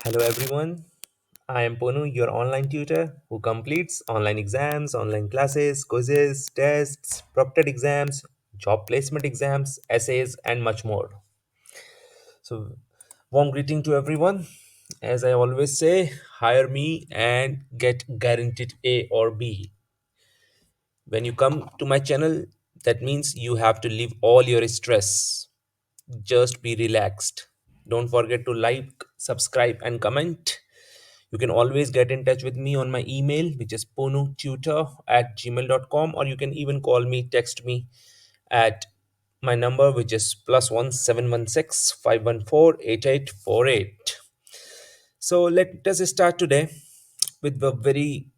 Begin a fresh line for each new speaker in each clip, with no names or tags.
Hello everyone. I am Punu, your online tutor who completes online exams, online classes, quizzes, tests, proctored exams, job placement exams, essays, and much more. So, warm greeting to everyone. As I always say, hire me and get guaranteed A or B. When you come to my channel, that means you have to leave all your stress. Just be relaxed. Don't forget to like, subscribe, and comment. You can always get in touch with me on my email, which is ponututor@gmail.com, or you can even call me, text me at my number, which is +1 716 514 8848. So let us start today with a very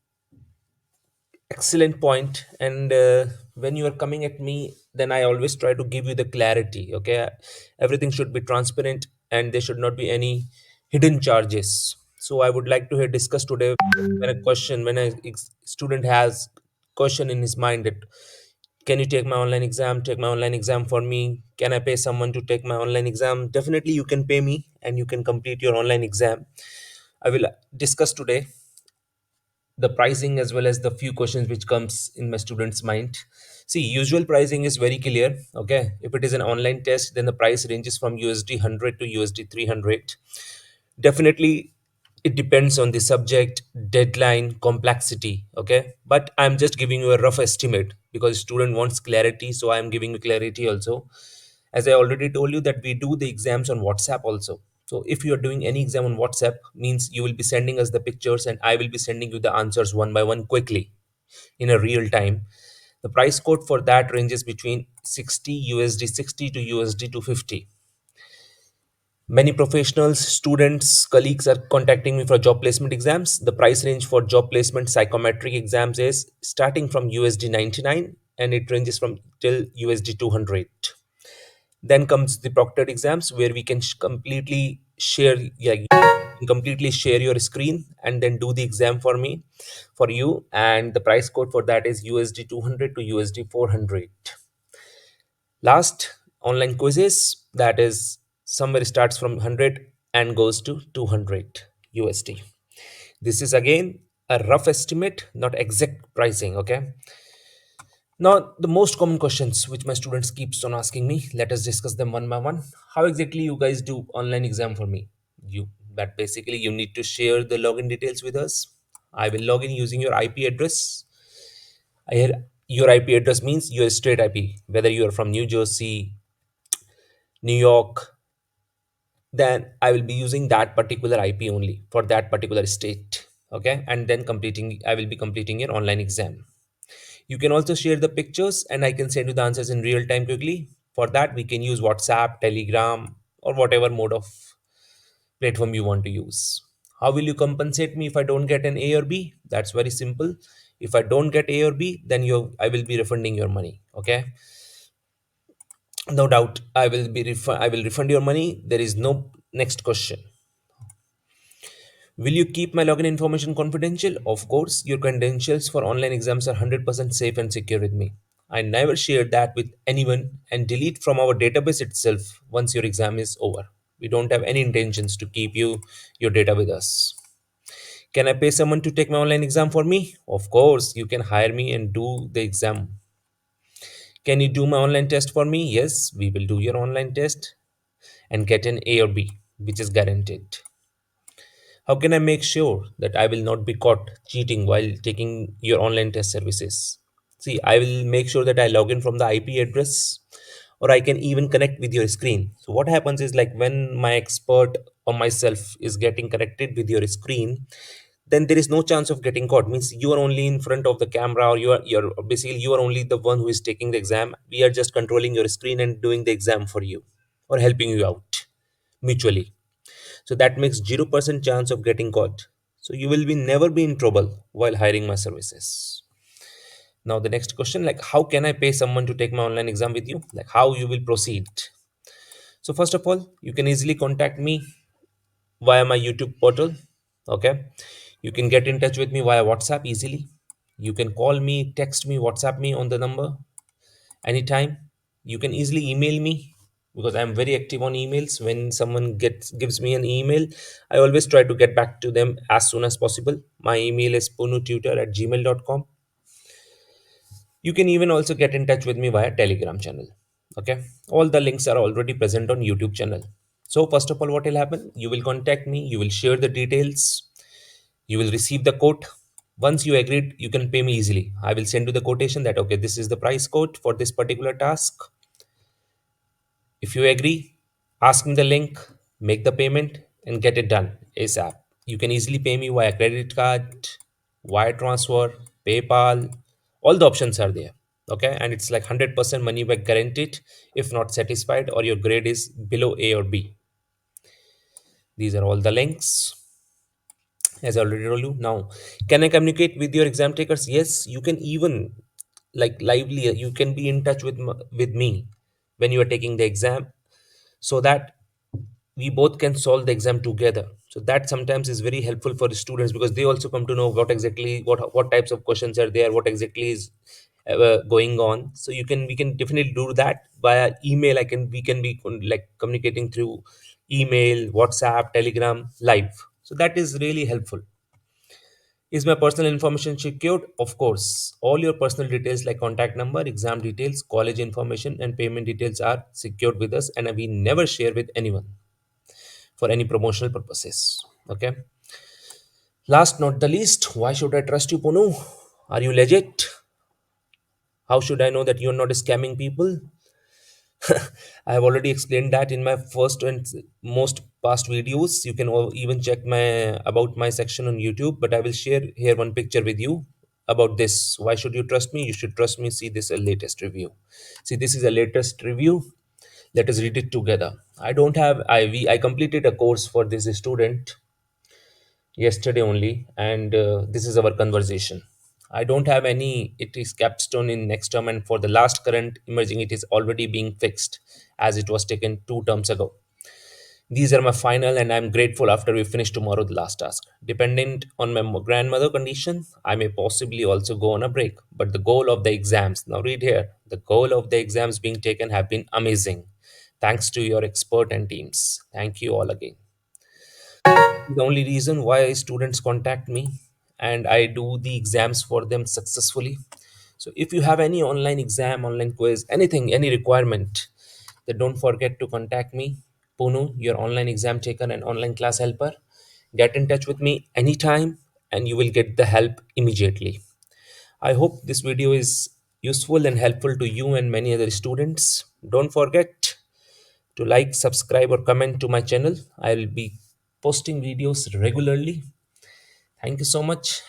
excellent point. And when you are coming at me, then I always try to give you the clarity. Okay, everything should be transparent, and there should not be any hidden charges. So I would like to here discuss today when a student has question in his mind that can you take my online exam for me, can I pay someone to take my online exam? Definitely you can pay me and you can complete your online exam. I will discuss today the pricing as well as the few questions which comes in my students mind. See, usual pricing is very clear. Okay, if it is an online test, then the price ranges from USD 100 to USD 300. Definitely it depends on the subject, deadline, complexity. Okay, but I'm just giving you a rough estimate because student wants clarity, so I'm giving you clarity also. As I already told you that we do the exams on WhatsApp also. So if you are doing any exam on WhatsApp, means you will be sending us the pictures and I will be sending you the answers one by one quickly in a real time. The price code for that ranges between 60 USD 60 to USD 250. Many professionals, students, colleagues are contacting me for job placement exams. The price range for job placement psychometric exams is starting from USD 99 and it ranges from till USD 200. Then comes the proctored exams where we can completely share, yeah, you can completely share your screen and then do the exam for me, for you. And the price code for that is USD 200 to USD 400. Last, online quizzes, that is somewhere starts from 100 and goes to 200 USD. This is again a rough estimate, not exact pricing. Okay, now, the most common questions which my students keeps on asking me, let us discuss them one by one. How exactly you guys do online exam for me? You that basically you need to share the login details with us. I will log in using your IP address. I hear your IP address means your straight IP, whether you are from New Jersey, New York, then I will be using that particular IP only for that particular state. Okay, and then I will be completing your online exam. You can also share the pictures and I can send you the answers in real time quickly. For that, we can use WhatsApp, Telegram, or whatever mode of platform you want to use. How will you compensate me if I don't get an A or B? That's very simple. If I don't get A or B, then I will be refunding your money. Okay. No doubt I will refund your money. There is no next question. Will you keep my login information confidential? Of course, your credentials for online exams are 100% safe and secure with me. I never share that with anyone and delete from our database itself once your exam is over. We don't have any intentions to keep your data with us. Can I pay someone to take my online exam for me? Of course, you can hire me and do the exam. Can you do my online test for me? Yes, we will do your online test and get an A or B, which is guaranteed. How can I make sure that I will not be caught cheating while taking your online test services? See, I will make sure that I log in from the IP address or I can even connect with your screen. So, what happens is like when my expert or myself is getting connected with your screen, then there is no chance of getting caught. Means you are only in front of the camera or you're basically you are only the one who is taking the exam. We are just controlling your screen and doing the exam for you or helping you out mutually. So that makes 0% chance of getting caught. So you will be never be in trouble while hiring my services. Now the next question, like how can I pay someone to take my online exam with you? Like how you will proceed. So first of all, you can easily contact me via my YouTube portal. Okay. You can get in touch with me via WhatsApp easily. You can call me, text me, WhatsApp me on the number anytime. You can easily email me because I'm very active on emails. When someone gets gives me an email, I always try to get back to them as soon as possible. My email is punututor@gmail.com. You can even also get in touch with me via Telegram channel. Okay, all the links are already present on YouTube channel. So first of all, what will happen? You will contact me. You will share the details. You will receive the quote. Once you agreed, you can pay me easily. I will send you the quotation that okay, this is the price quote for this particular task. If you agree, ask me the link, make the payment, and get it done ASAP. You can easily pay me via credit card, wire transfer, PayPal. All the options are there. Okay, and it's like 100% money back guaranteed if not satisfied or your grade is below A or B. These are all the links. As I already told you. Now, can I communicate with your exam takers? Yes, you can even like lively. You can be in touch with me when you are taking the exam, so that we both can solve the exam together. So that sometimes is very helpful for the students because they also come to know what types of questions are there, what exactly is going on. So we can definitely do that via email. We can be like communicating through email, WhatsApp, Telegram, live. So that is really helpful. Is my personal information secured? Of course. All your personal details like contact number, exam details, college information, and payment details are secured with us, and we never share with anyone for any promotional purposes. Okay. Last not the least, why should I trust you, Punu? Are you legit? How should I know that you're not scamming people? I have already explained that in my first and most past videos. You can even check my about my section on YouTube, but I will share here one picture with you about this. Why should you trust me? You should trust me. See this a latest review. See, this is a latest review. Let us read it together. I don't have I completed a course for this student yesterday only, and this is our conversation. I don't have any, it is capstone in next term, and for the last current emerging, it is already being fixed as it was taken 2 terms ago. These are my final, and I'm grateful after we finish tomorrow the last task. Dependent on my grandmother condition, I may possibly also go on a break. But the goal of the exams, now read here, the goal of the exams being taken have been amazing. Thanks to your expert and teams. Thank you all again. The only reason why students contact me and I do the exams for them successfully. So if you have any online exam, online quiz, anything, any requirement, then don't forget to contact me, Punu, your online exam taker and online class helper. Get in touch with me anytime and you will get the help immediately. I hope this video is useful and helpful to you and many other students. Don't forget to like, subscribe, or comment to my channel. I'll be posting videos regularly. Thank you so much.